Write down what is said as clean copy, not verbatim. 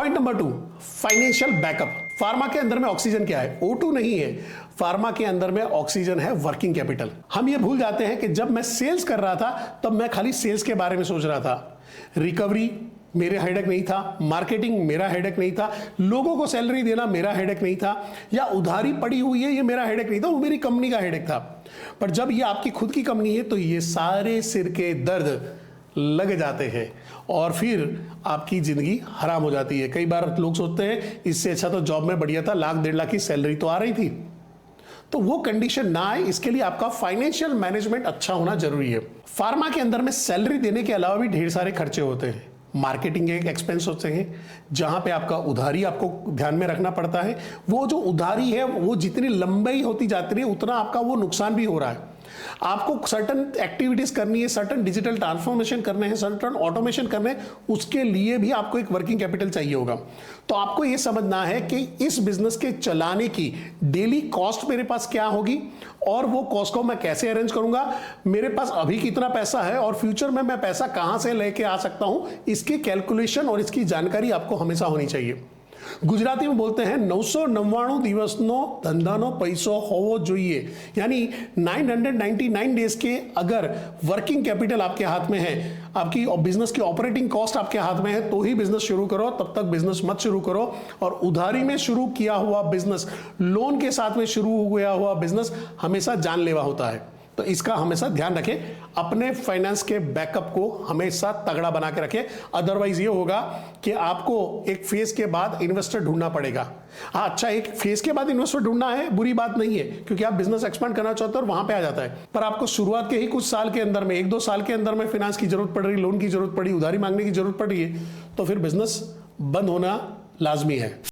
Point number 2, financial backup. Pharma के अंदर में ऑक्सीजन क्या है? O2 नहीं है, फार्मा के अंदर में ऑक्सीजन है वर्किंग कैपिटल। हम ये भूल जाते हैं कि जब मैं सेल्स कर रहा था तब मैं खाली सेल्स के बारे में सोच रहा था, रिकवरी मेरे हेडेक नहीं था, मार्केटिंग मेरा हेडेक नहीं था, लोगों को सैलरी देना मेरा हेडेक नहीं था, या उधारी पड़ी हुई है ये मेरा हेडेक नहीं था, वो मेरी कंपनी का हेडेक था। पर जब ये आपकी खुद की कंपनी है तो ये सारे सिर के दर्द लग जाते हैं और फिर आपकी जिंदगी हराम हो जाती है। कई बार लोग सोचते हैं इससे अच्छा तो जॉब में बढ़िया था, 1-1.5 लाख की सैलरी तो आ रही थी। तो वो कंडीशन ना आए इसके लिए आपका फाइनेंशियल मैनेजमेंट अच्छा होना जरूरी है। फार्मा के अंदर में सैलरी देने के अलावा भी ढेर सारे खर्चे होते हैं। मार्केटिंग के एक्सपेंस होते हैं जहां पे आपका उधारी आपको ध्यान में रखना पड़ता है। वो जो उधारी है वो जितनी लंबाई होती जाती है उतना आपका वो नुकसान भी हो रहा है। आपको सर्टन एक्टिविटीज करनी है, सर्टन डिजिटल ट्रांसफॉर्मेशन करने हैं, सर्टन ऑटोमेशन करने हैं, उसके लिए भी आपको एक वर्किंग कैपिटल चाहिए होगा। तो आपको यह समझना है कि इस बिजनेस के चलाने की डेली कॉस्ट मेरे पास क्या होगी और वो कॉस्ट को मैं कैसे अरेंज करूंगा, मेरे पास अभी कितना पैसा है और फ्यूचर में मैं पैसा कहां से लेके आ सकता हूं, इसकी कैलकुलेशन और इसकी जानकारी आपको हमेशा होनी चाहिए। गुजराती में बोलते हैं 999 દિવસનો ધંધાનો પૈસો હોવો જોઈએ, यानी 999 डेज के अगर वर्किंग कैपिटल आपके हाथ में है, आपकी बिजनेस की ऑपरेटिंग कॉस्ट आपके हाथ में है, तो ही बिजनेस शुरू करो, तब तक बिजनेस मत शुरू करो। और उधारी में शुरू किया हुआ बिजनेस, लोन के साथ में शुरू हुआ हुआ बिजनेस हमेशा जानलेवा होता है। तो इसका हमेशा ध्यान रखें, अपने फाइनेंस के बैकअप को हमेशा तगड़ा बना के रखें। अदरवाइज ये होगा कि आपको एक फेज के बाद इन्वेस्टर ढूंढना पड़ेगा। हाँ अच्छा, एक फेज के बाद इन्वेस्टर ढूंढना है बुरी बात नहीं है, क्योंकि आप बिजनेस एक्सपेंड करना चाहते हो और वहां पे आ जाता है। पर आपको शुरुआत के ही कुछ साल के अंदर में, 1-2 साल के अंदर में फाइनेंस की जरूरत पड़ रही, लोन की जरूरत पड़ी, उधारी मांगने की जरूरत पड़ रही है, तो फिर बिजनेस बंद होना लाजमी है।